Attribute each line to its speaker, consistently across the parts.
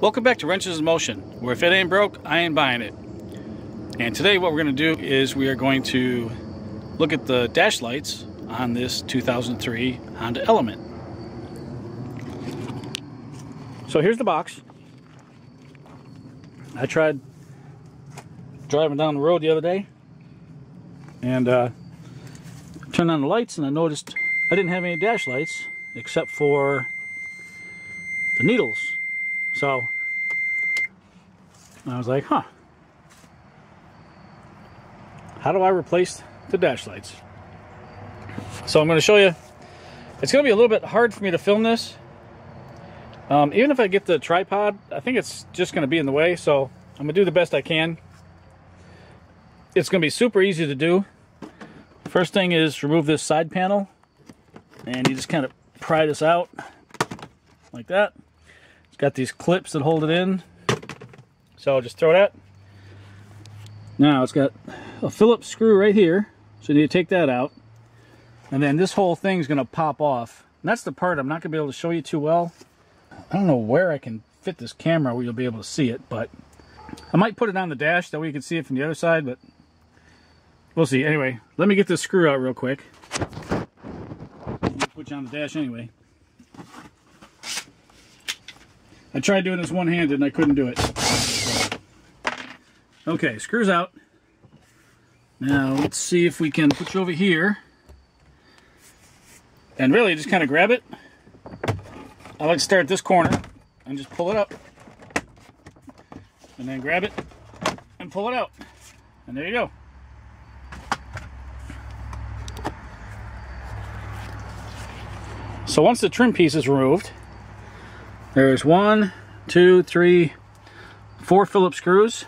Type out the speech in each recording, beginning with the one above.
Speaker 1: Welcome back to Wrenches in Motion, where if it ain't broke, I ain't buying it. And today what we're going to do is we are going to look at the dash lights on this 2003 Honda Element. So here's the box. I tried driving down the road the other day and turned on the lights, and I noticed I didn't have any dash lights except for the needles. So I was like, huh, how do I replace the dash lights? So I'm going to show you. It's going to be a little bit hard for me to film this. Even if I get the tripod, I think it's just going to be in the way, so I'm going to do the best I can. It's going to be super easy to do. First thing is remove this side panel, and you just kind of pry this out like that. It's got these clips that hold it in, so just throw it out. Now it's got a Phillips screw right here, so you need to take that out, and then this whole thing's going to pop off. And that's the part I'm not going to be able to show you too well. I don't know where I can fit this camera where you'll be able to see it, but I might put it on the dash that way you can see it from the other side, but we'll see. Anyway, let me get this screw out real quick. Put you on the dash anyway. I tried doing this one-handed and I couldn't do it. Okay, screws out. Now let's see if we can put you over here. And really just kind of grab it. I like to start at this corner and just pull it up. And then grab it and pull it out. And there you go. So once the trim piece is removed, there's 1, 2, 3, 4 Phillips screws.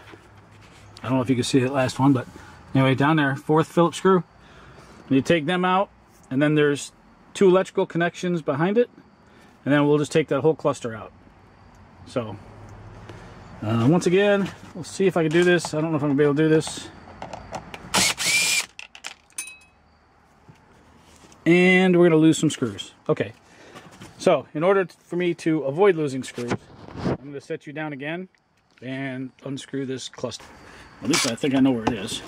Speaker 1: I don't know if you can see that last one, but anyway, down there, 4th Phillips screw. And you take them out, and then there's 2 electrical connections behind it, and then we'll just take that whole cluster out. So, once again, we'll see if I can do this. I don't know if I'm going to be able to do this. And we're going to lose some screws. Okay. So, in order for me to avoid losing screws, I'm going to set you down again and unscrew this cluster. At least I think I know where it is.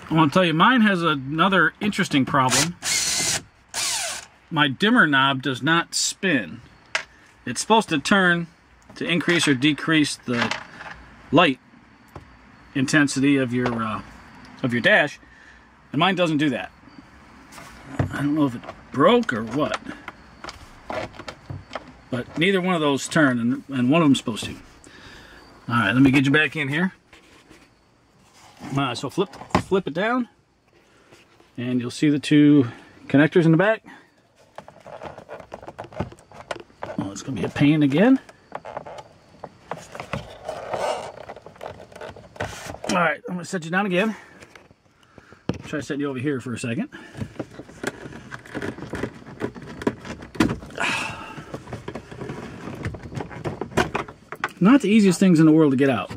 Speaker 1: I want to tell you, mine has another interesting problem. My dimmer knob does not spin. It's supposed to turn to increase or decrease the light intensity of your dash, and mine doesn't do that. I don't know if it broke or what, but neither one of those turn, and one of them's supposed to. All right, let me get you back in here. So flip it down, and you'll see the 2 connectors in the back. Oh, it's gonna be a pain again. All right, I'm going to set you down again. Try setting you over here for a second. Not the easiest things in the world to get out.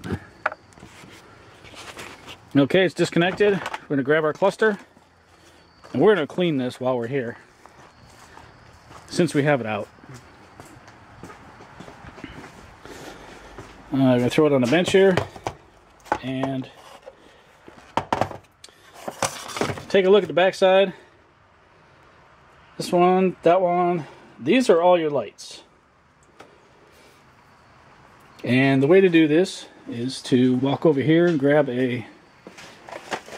Speaker 1: Okay, it's disconnected. We're going to grab our cluster, and we're going to clean this while we're here, since we have it out. I'm going to throw it on the bench here. And take a look at the back side. This one, that one. These are all your lights. And the way to do this is to walk over here and grab a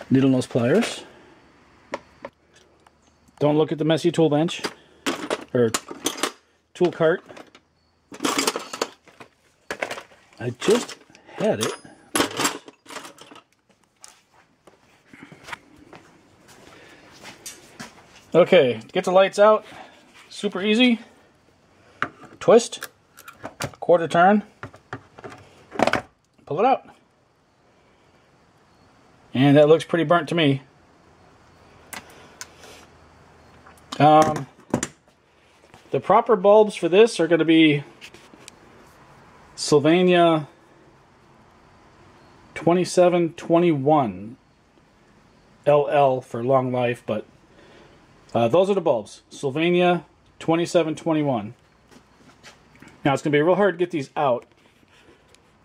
Speaker 1: needle nose pliers. Don't look at the messy tool bench or tool cart. I just had it. Okay, to get the lights out, super easy. Twist, quarter turn, pull it out. And that looks pretty burnt to me. The proper bulbs for this are going to be Sylvania 2721 LL for long life, but those are the bulbs. Sylvania 2721. Now it's going to be real hard to get these out.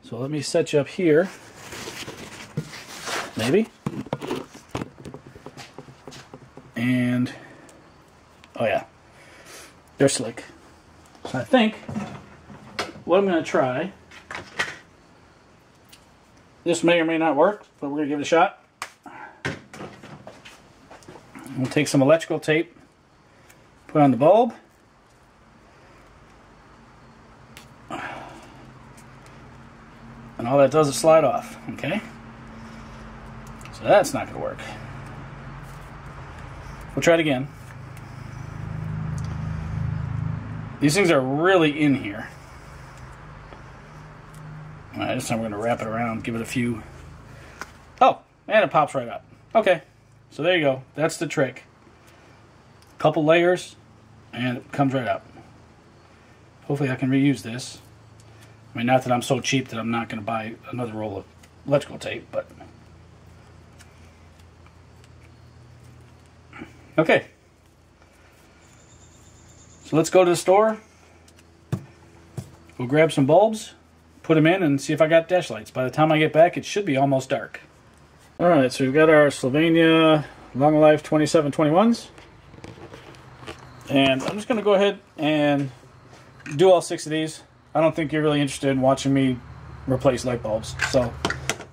Speaker 1: So let me set you up here. Maybe. And, oh yeah, they're slick. So I think what I'm going to try, this may or may not work, but we're going to give it a shot. We'll take some electrical tape, put on the bulb. And all that does is slide off, okay? So that's not going to work. We'll try it again. These things are really in here. All right, this time we're going to wrap it around, give it a few. Oh, and it pops right up. Okay. So there you go. That's the trick. Couple layers, and it comes right up. Hopefully I can reuse this. I mean, not that I'm so cheap that I'm not going to buy another roll of electrical tape, but... Okay. So let's go to the store. We'll grab some bulbs, put them in, and see if I got dash lights. By the time I get back, it should be almost dark. Alright, so we've got our Sylvania Long Life 2721s. And I'm just going to go ahead and do all 6 of these. I don't think you're really interested in watching me replace light bulbs. So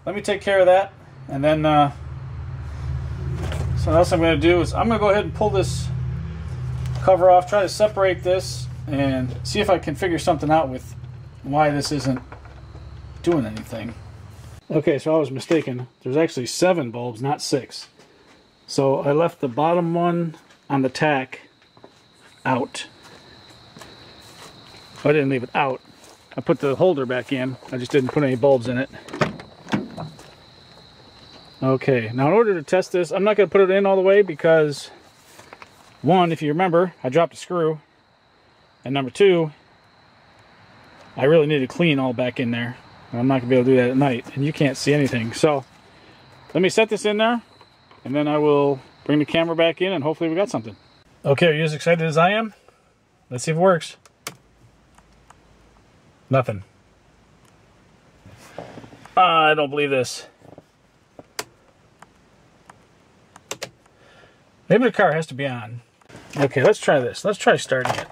Speaker 1: let me take care of that. And then so what else I'm going to do is I'm going to go ahead and pull this cover off, try to separate this, and see if I can figure something out with why this isn't doing anything. Okay, so I was mistaken. There's actually 7 bulbs, not 6. So I left the bottom one on the tack out. I didn't leave it out. I put the holder back in. I just didn't put any bulbs in it. Okay, now in order to test this, I'm not going to put it in all the way because, one, if you remember, I dropped a screw. And number 2, I really need to clean all back in there. I'm not going to be able to do that at night, and you can't see anything. So let me set this in there, and then I will bring the camera back in, and hopefully we got something. Okay, are you as excited as I am? Let's see if it works. Nothing. I don't believe this. Maybe the car has to be on. Okay, let's try this. Let's try starting it.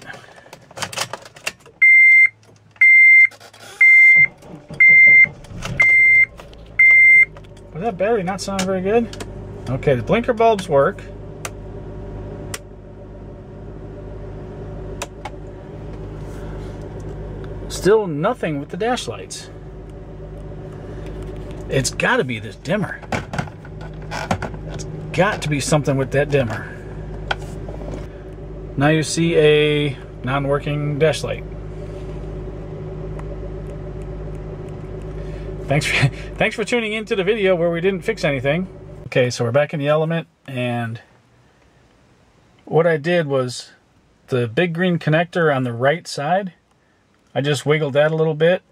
Speaker 1: Was that battery not sounding very good? Okay, the blinker bulbs work. Still nothing with the dash lights. It's got to be this dimmer. It's got to be something with that dimmer. Now you see a non-working dash light. Thanks for tuning into the video where we didn't fix anything. Okay, so we're back in the Element, and what I did was the big green connector on the right side, I just wiggled that a little bit.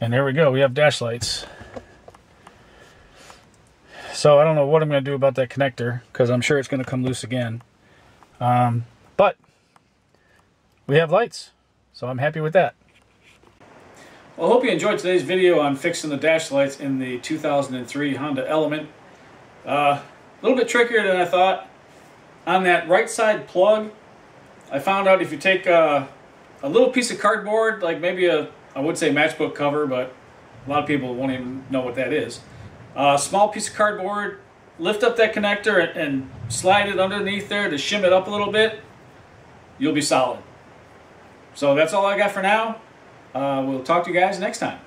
Speaker 1: And there we go, we have dash lights. So I don't know what I'm going to do about that connector, because I'm sure it's going to come loose again. But we have lights, so I'm happy with that. Well, I hope you enjoyed today's video on fixing the dash lights in the 2003 Honda Element. A little bit trickier than I thought. On that right side plug, I found out if you take a little piece of cardboard, like maybe I would say matchbook cover, but a lot of people won't even know what that is. A small piece of cardboard, lift up that connector and slide it underneath there to shim it up a little bit. You'll be solid. So that's all I got for now. We'll talk to you guys next time.